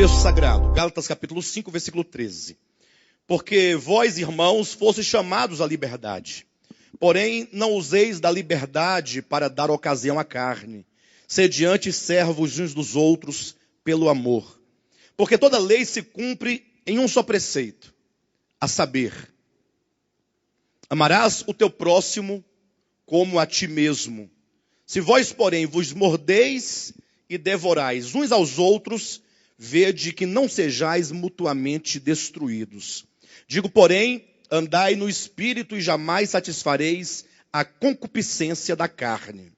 texto sagrado, Gálatas capítulo 5, versículo 13. Porque vós, irmãos, fostes chamados à liberdade. Porém, não useis da liberdade para dar ocasião à carne. Sediante servos uns dos outros pelo amor. Porque toda lei se cumpre em um só preceito, a saber, amarás o teu próximo como a ti mesmo. Se vós, porém, vos mordeis e devorais uns aos outros, vede que não sejais mutuamente destruídos. Digo, porém, andai no espírito e jamais satisfareis a concupiscência da carne.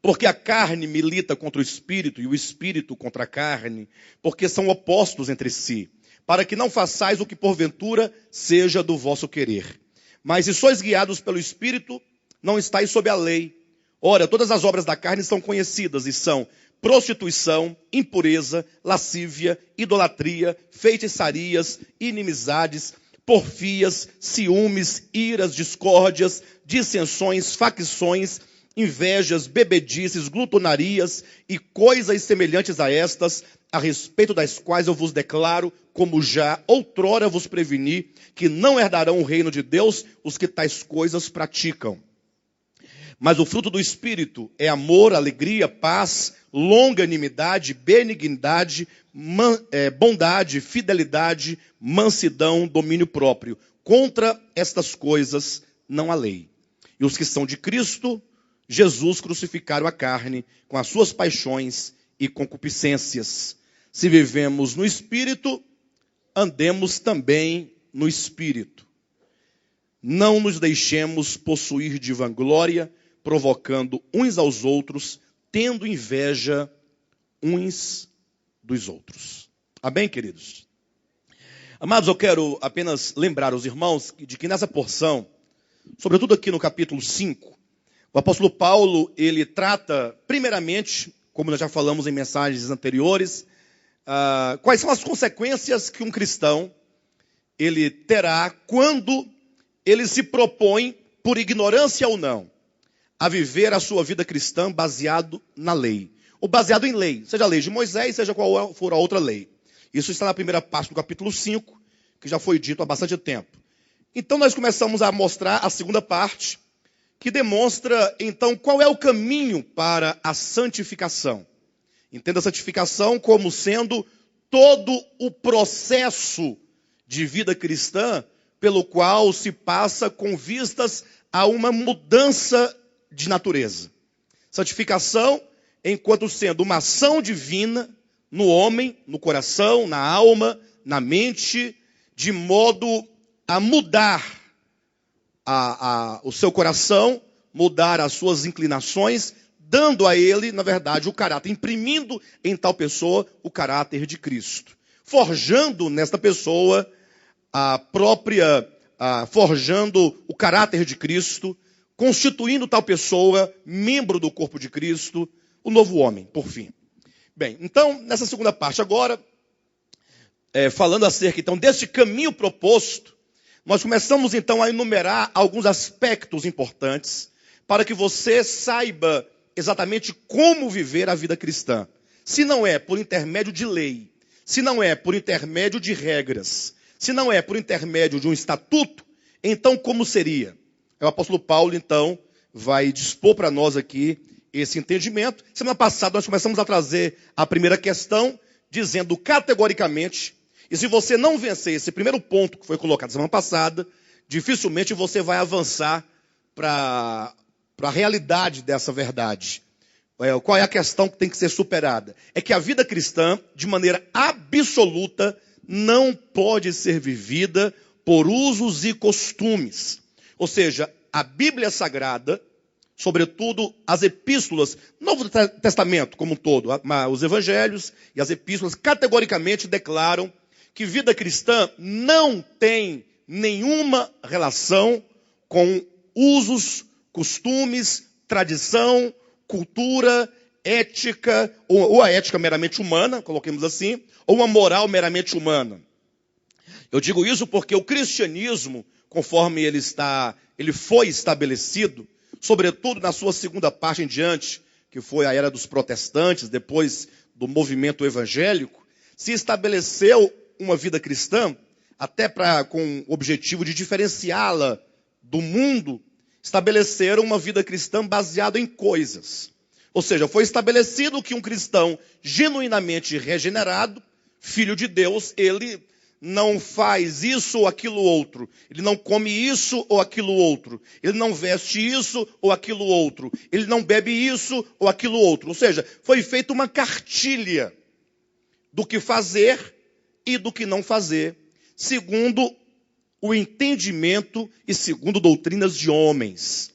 Porque a carne milita contra o espírito e o espírito contra a carne, porque são opostos entre si, para que não façais o que porventura seja do vosso querer. Mas se sois guiados pelo espírito, não estáis sob a lei. Ora, todas as obras da carne são conhecidas e são prostituição, impureza, lascívia, idolatria, feitiçarias, inimizades, porfias, ciúmes, iras, discórdias, dissensões, facções, invejas, bebedices, glutonarias e coisas semelhantes a estas, a respeito das quais eu vos declaro, como já outrora vos preveni, que não herdarão o reino de Deus os que tais coisas praticam. Mas o fruto do Espírito é amor, alegria, paz, longanimidade, benignidade, bondade, fidelidade, mansidão, domínio próprio. Contra estas coisas não há lei. E os que são de Cristo, Jesus crucificaram a carne com as suas paixões e concupiscências. Se vivemos no Espírito, andemos também no Espírito. Não nos deixemos possuir de vanglória, provocando uns aos outros, tendo inveja uns dos outros. Amém, queridos? Amados, eu quero apenas lembrar os irmãos de que nessa porção, sobretudo aqui no capítulo 5, o apóstolo Paulo, ele trata, primeiramente, como nós já falamos em mensagens anteriores, quais são as consequências que um cristão ele terá quando ele se propõe, por ignorância ou não, a viver a sua vida cristã baseado na lei. Ou baseado em lei, seja a lei de Moisés, seja qual for a outra lei. Isso está na primeira parte do capítulo 5, que já foi dito há bastante tempo. Então nós começamos a mostrar a segunda parte, que demonstra, então, qual é o caminho para a santificação. Entenda a santificação como sendo todo o processo de vida cristã pelo qual se passa com vistas a uma mudança de natureza. Santificação enquanto sendo uma ação divina no homem, no coração, na alma, na mente, de modo a mudar o seu coração, mudar as suas inclinações, dando a ele, na verdade, o caráter, imprimindo em tal pessoa o caráter de Cristo. Forjando nesta pessoa forjando o caráter de Cristo, constituindo tal pessoa membro do corpo de Cristo, o novo homem, por fim. Bem, então, nessa segunda parte agora, falando acerca então deste caminho proposto, nós começamos então a enumerar alguns aspectos importantes para que você saiba exatamente como viver a vida cristã. Se não é por intermédio de lei, se não é por intermédio de regras, se não é por intermédio de um estatuto, então como seria? O apóstolo Paulo, então, vai dispor para nós aqui esse entendimento. Semana passada nós começamos a trazer a primeira questão, dizendo categoricamente, e se você não vencer esse primeiro ponto que foi colocado semana passada, dificilmente você vai avançar para a realidade dessa verdade. Qual é a questão que tem que ser superada? É que a vida cristã, de maneira absoluta, não pode ser vivida por usos e costumes. Ou seja, a Bíblia Sagrada, sobretudo as epístolas, Novo Testamento como um todo, os evangelhos e as epístolas categoricamente declaram que vida cristã não tem nenhuma relação com usos, costumes, tradição, cultura, ética, ou a ética meramente humana, coloquemos assim, ou uma moral meramente humana. Eu digo isso porque o cristianismo, conforme ele foi estabelecido, sobretudo na sua segunda parte em diante, que foi a era dos protestantes, depois do movimento evangélico, Se estabeleceu uma vida cristã, até com o objetivo de diferenciá-la do mundo, estabeleceram uma vida cristã baseada em coisas. Ou seja, foi estabelecido que um cristão genuinamente regenerado, filho de Deus, ele não faz isso ou aquilo outro. Ele não come isso ou aquilo outro. Ele não veste isso ou aquilo outro. Ele não bebe isso ou aquilo outro. Ou seja, foi feita uma cartilha do que fazer e do que não fazer, segundo o entendimento e segundo doutrinas de homens.